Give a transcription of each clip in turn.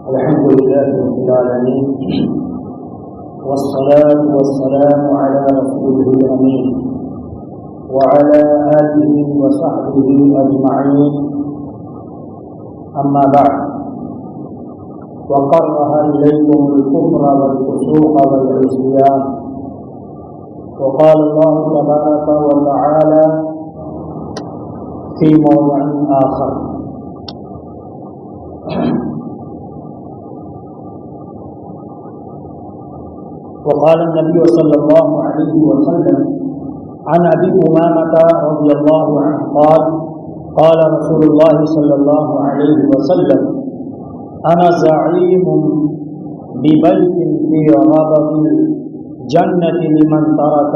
الحمد لله رب العالمين والصلاة والسلام على رسوله الأمين وعلى آله وصحبه أجمعين أما بعد وكره إليكم الكفر والفسوق والعصيان وقال الله تبارك وتعالى في موضع آخر وقال النبي صلى الله عليه وسلم عن أبي أمامة رضي الله عنه قال قال رسول الله صلى الله عليه وسلم أنا زعيم ببيت في ربض الجنة لمن ترك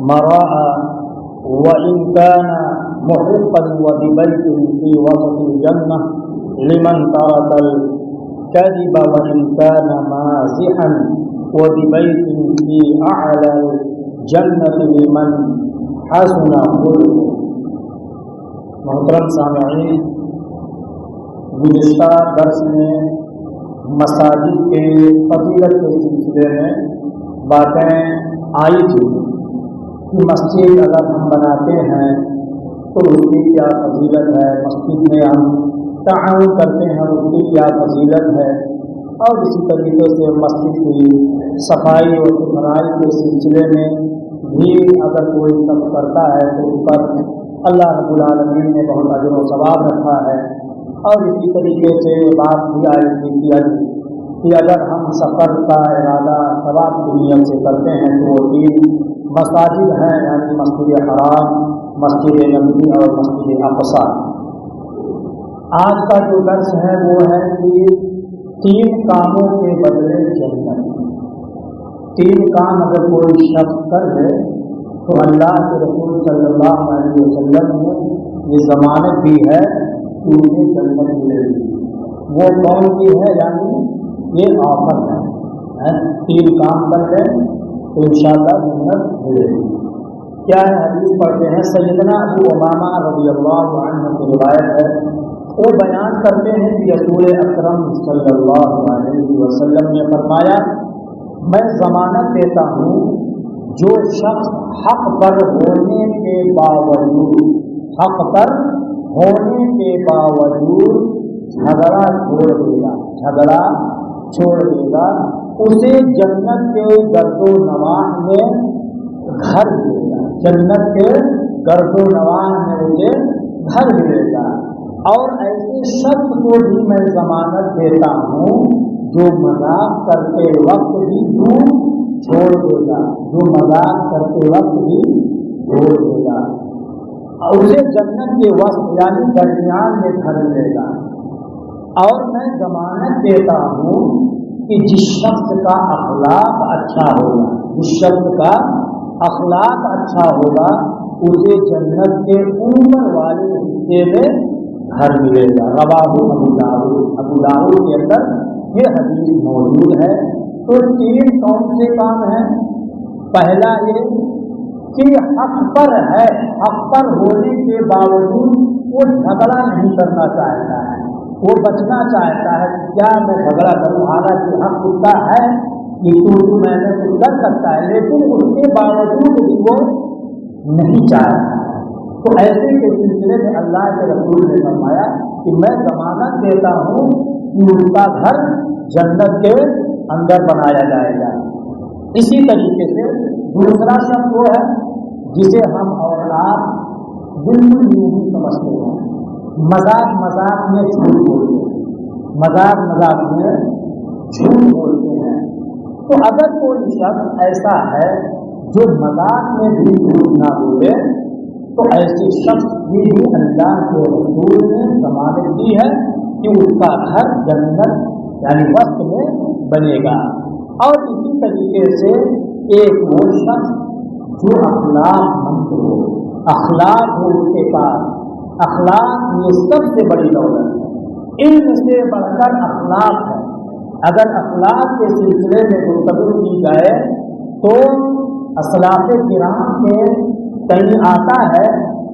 مراء وإن كان محقا وببيت في وسط الجنة لمن ترك الكذب وإن كان مازحا وببيت في أعلى الجنة لمن حسن خلقه. محترم سامعین، گزشتہ درس میں مساجد کے فضیلت کے سلسلے میں باتیں آئی تھی کہ مسجد اگر ہم بناتے ہیں تو اس کی کیا فضیلت ہے، مسجد میں ہم تعاون کرتے ہیں اس کی کیا فضیلت ہے، اور اسی طریقے سے مسجد کی صفائی اور ستھرائی کے سلسلے میں بھی اگر کوئی سب کرتا ہے تو اس پر اللہ رب العالمین نے بہت اجر و ثواب رکھا ہے. اور اسی طریقے سے بات بھی آئی تھی کہ اگر ہم سفر کا ارادہ ثواب کی نیت سے کرتے ہیں تو وہ تین مساجد ہیں، یعنی مسجد حرام، مسجد نبوی اور مسجد اقصی. آج کا جو درس ہے وہ ہے کہ تین کاموں کے بدلے جنت. تین کام اگر کوئی شخص کر لے تو اللہ کے رسول صلی اللہ علیہ وسلم نے یہ ضمانت دی ہے کہ انہیں جنت ملے گی. وہ کون سی ہے؟ یعنی یہ آفر ہے، تین کام کر لیں تو انشاءاللہ جنت ملے گی. کیا ہے؟ حدیث پڑھتے ہیں. سیدنا ابو امامہ رضی اللہ عنہ کی روایت ہے، وہ بیان کرتے ہیں کہ رسول اکرم صلی اللہ علیہ وسلم نے فرمایا، میں ضمانت دیتا ہوں جو شخص حق پر ہونے کے باوجود جھگڑا چھوڑ دے گا اسے جنت کے گرد و نواح میں گھر ملے گا. جنت کے گرد و نواح میں اسے گھر ملے گا. اور ایسے شخص کو بھی میں ضمانت دیتا ہوں جو مذاق کرتے وقت بھی چھوڑ دے گا، اور اسے جنت کے وسط یعنی درمیان میں گھر ملے گا. اور میں ضمانت دیتا ہوں کہ جس شخص کا اخلاق اچھا ہوگا اسے جنت کے اوپر والے حصے میں گھر ملے گا. رواہ ابو داؤد کے اندر یہ حدیث موجود ہے. تو تین کون سے کام ہیں؟ پہلا یہ کہ حق پر ہونے کے باوجود وہ جھگڑا نہیں کرنا چاہتا ہے، وہ بچنا چاہتا ہے. کیا میں جھگڑا کروں؟ حالانکہ حق ہوتا ہے کہ میں نے کچھ کر سکتا ہے، لیکن اس کے باوجود بھی وہ نہیں چاہتا. تو ایسے کے سلسلے میں اللہ کے رسول نے فرمایا کہ میں ضمانت دیتا ہوں کہ ان کا گھر جنت کے اندر بنایا جائے گا. اسی طریقے سے دوسرا شخص وہ ہے جسے ہم اور آپ بالکل نہیں سمجھتے ہیں، مذاق میں جھوٹ بولتے ہیں. تو اگر کوئی شخص ایسا ہے جو مذاق میں بھی جھوٹ نہ بولے تو ایسے شخص کی بھی اللہ کے رسول نے ضمانت دی ہے کہ اس کا گھر جنت یعنی وسط میں بنے گا. اور اسی طریقے سے ایک وہ شخص جو اخلاق مند ہو، اخلاق ہو اس کے پاس. اخلاق یہ سب سے بڑی دولت ہے، علم سے بڑھ کر اخلاق ہے. اگر اخلاق کے سلسلے میں گفتگو کی جائے تو اسلاف کرام کے کہیں آتا ہے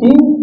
30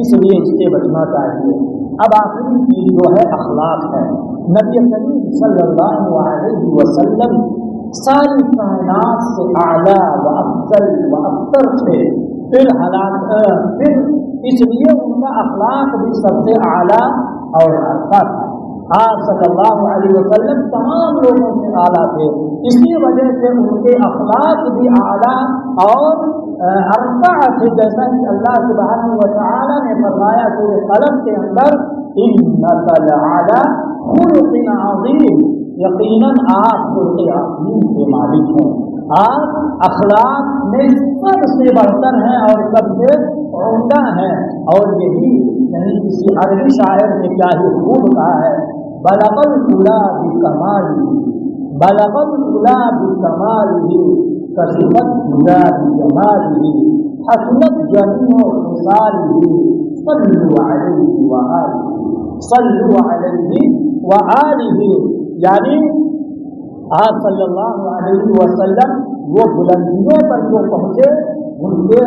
اس لیے اس سے بچنا چاہیے۔ اب آخری چیز جو ہے اخلاق ہے۔ نبی کریم صلی اللہ علیہ وسلم ساری کائنات سے اعلیٰ و افضل و ابتر تھے، پھر اس لیے ان کا اخلاق بھی سب سے اعلیٰ اور اچھا تھا۔ آپ صلی اللہ علیہ وسلم تمام لوگوں سے اعلیٰ تھے، اسی وجہ سے ان کے اخلاق بھی اعلیٰ اور ارفع تھے، جیسا کہ اللہ سبحانہ و تعالی نے فرمایا سورہ قلم کے اندر انک لعلی خلق عظیم، یقیناً آپ خلق عظیم کے مالک ہیں، آپ اخلاق میں سب سے بڑھتر ہیں اور سب سے عمدہ ہیں۔ اور یہی کسی عربی شاعر نے کیا ہی خوب کہا ہے، بلغ العلا بکمالہ، بلغ العلا بکمالہ، کشفت الہدی بجمالہ، حسنت جمیع خصالہ، صلوا علیہ وآلہ، صلوا علیہ وآلہ، یعنی آپ صلی اللہ علیہ وسلم وہ بلندیوں پر جو پہنچے، ان کے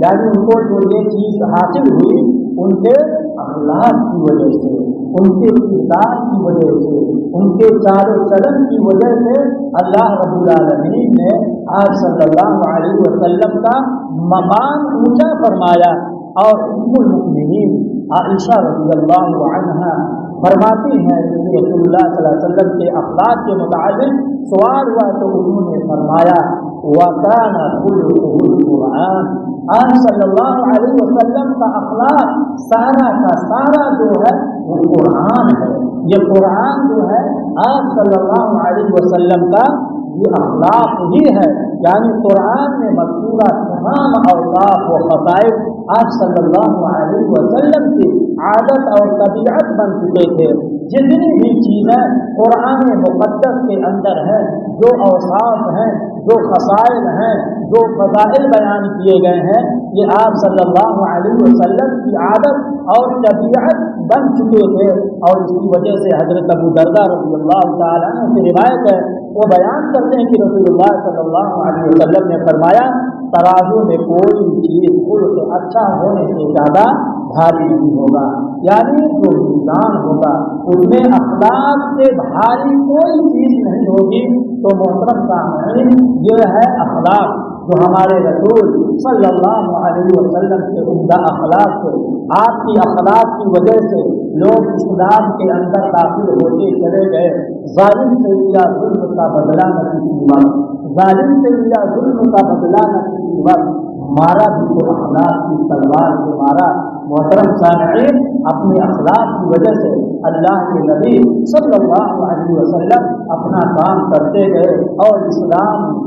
یعنی ان کو جو یہ چیز حاصل ہوئی ان کے اخلاق کی وجہ سے، ان کے کردار کی وجہ سے، ان کے چال و چلن کی وجہ سے اللہ رب العالمین نے آپ صلی اللہ علیہ وسلم کا مقام اونچا فرمایا۔ اور ام المؤمنین عائشہ رضی اللہ عنہا فرماتی ہیں کہ رسول اللہ صلی اللہ علیہ وسلم کے اخلاق کے متعلق سوال ہوا تو انہوں نے فرمایا وَكَانَ خُلُقُهُ الْقُرْآنُ، آپ صلی اللہ علیہ وسلم کا اخلاق سارا کا سارا جو ہے وہ قرآن ہے۔ یہ قرآن جو ہے آپ صلی اللہ علیہ وسلم کا یہ اخلاق ہی ہے، یعنی قرآن میں مذکورہ تمام اوصاف و خصائص آپ صلی اللہ علیہ وسلم کی عادت اور طبیعت بن چکے تھے۔ جتنی بھی چیزیں قرآن مقدس کے اندر ہیں، جو اوصاف ہیں، جو خصائل ہیں، جو فضائل بیان کیے گئے ہیں، یہ آپ صلی اللہ علیہ وسلم کی عادت اور طبیعت بن چکے تھے۔ اور اس کی وجہ سے حضرت ابو درداء رضی اللہ تعالیٰ عنہ سے روایت ہے، وہ بیان کرتے ہیں کہ رسول اللہ صلی اللہ علیہ وسلم نے فرمایا ترازو میں کوئی چیز خلق اچھا ہونے سے زیادہ بھاری نہیں ہوگا، یعنی جو میزان ہوگا اس میں اخلاق سے بھاری کوئی چیز نہیں ہوگی۔ تو محترم سامعین، یہ ہے اخلاق جو ہمارے رسول صلی اللہ علیہ وسلم کے عمدہ اخلاق سے، آپ کی اخلاق کی وجہ سے لوگ اسلام کے اندر داخل ہوتے چلے گئے۔ ظالم سے لیا ظلم کا بدلہ نہ کسی وقت، ظالم سے لیا ظلم کا بدلہ نہ کسی وقت، مارا بھی تو اخلاق کی تلوار سے مارا۔ محترم سامعین، اپنے اخلاق کی وجہ سے اللہ کے نبی صلی اللہ علیہ وسلم اپنا کام کرتے گئے اور اسلام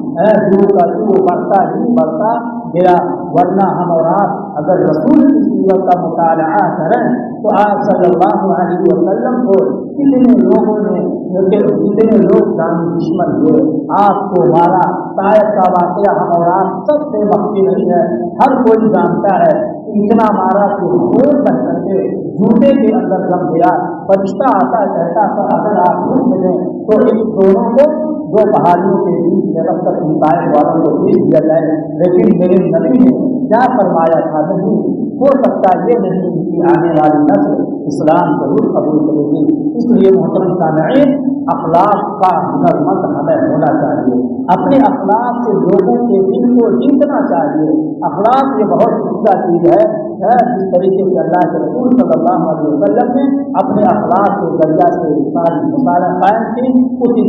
بڑھتا ہی بڑھتا گیا۔ ورنہ ہم اور آپ اگر رسول کی سیرت کا مطالعہ کریں تو آپ صلی اللہ علیہ وسلم کو کتنے لوگوں نے کتنے لوگ جان دشمن ہوئے، آپ کو مارا۔ طائف کا واقعہ ہم اور آپ سب سے مخفی نہیں ہے، ہر کوئی جانتا ہے۔ اتنا مارا کہ خون بن کر کے جوتے کے اندر جم گیا۔ فرشتہ آتا کہتا تھا اگر آپ خون ملیں تو ان دونوں کو دو پہاڑیوں کے بیچ میں رکھ کر طائف والوں کو بھیج دیا جائے، لیکن میرے نبی نے کیا فرمایا تھا، نہیں ہو سکتا یہ نہیں کہ آنے والی نسل اسلام ضرور قبول کرے گی۔ اس لیے محترم سامعین، اخلاق کا ہنرمند ہمیں ہونا چاہیے، اپنے اخلاق سے لوگوں کے دل کو جیتنا چاہیے۔ اخلاق یہ بہت عمدہ چیز ہے، جس طریقے سے اللہ کے رسول صلی اللہ علیہ وسلم نے اپنے اخلاق کے ذریعہ سے ساری مثالیں قائم کی، اسی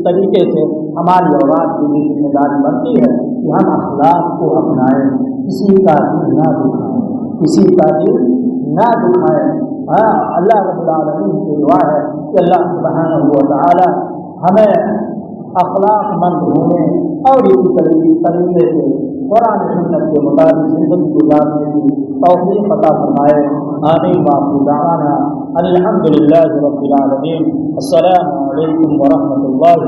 طریقے سے ہماری اولاد کی بھی ذمہ داری بنتی ہے کہ ہم اخلاق کو اپنائیں، کسی کا دل نہ دکھائیں، کسی کا دل نہ دکھائیں۔ اللہ رب العالمین کی دعا ہے کہ اللہ سبحانہ و تعالی ہمیں اخلاق مند ہونے اور اسی طریقے سے قرآن سنت کے مطابق زندگی گزارنے کی توفیق عطا فرمائے۔ آمین وآخر دعوانا الحمد للہ رب العالمین۔ السلام علیکم ورحمۃ اللہ